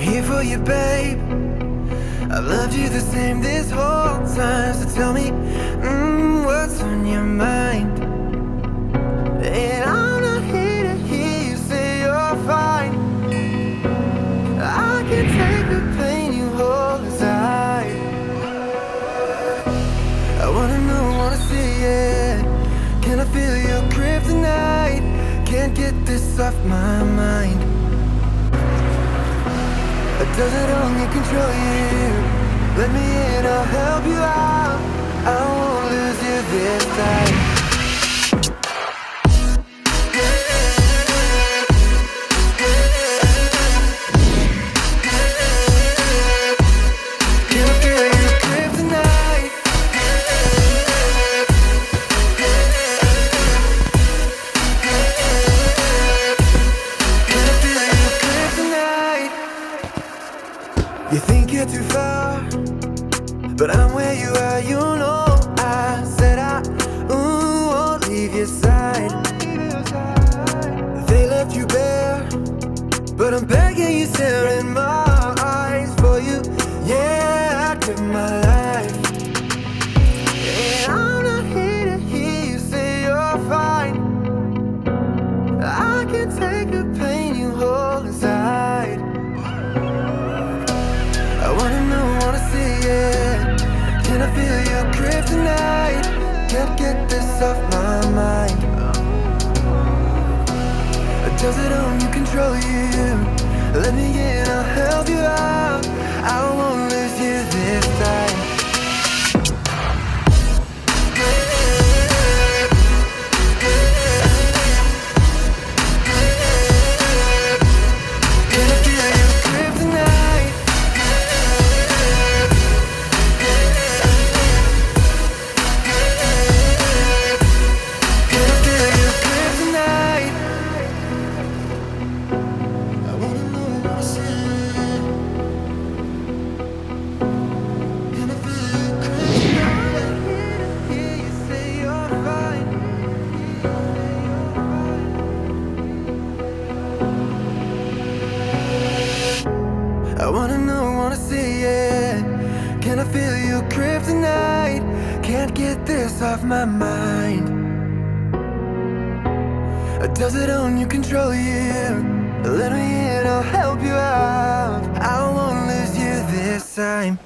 here for you, babe. I've loved you the same this whole time. So tell me, what's on your mind? And I'm not here to hear you say you're fine. I can take the pain you hold inside. I wanna know, wanna see it. Can I feel your kryptonite? Can't get this off my mind. Does it only control you? Let me in, I'll help you out. I won't lose you this time. You think you're too far, but I'm where you are, you know. I said I won't leave your side. They left you bare, but I'm begging you, stare in my eyes for you. Yeah, I give my life. And I'm not here to hear you say you're fine. I can take the pain you hold inside. I wanna know, wanna see it. Can I feel your kryptonite? Can't get this off my mind. Does it only control you? Let me in, I'll help you out. I won't lose you this time. I wanna know, wanna see it. Can I feel your kryptonite? Can't get this off my mind. Does it only control you? Let me in, I'll help you out. I won't lose you this time.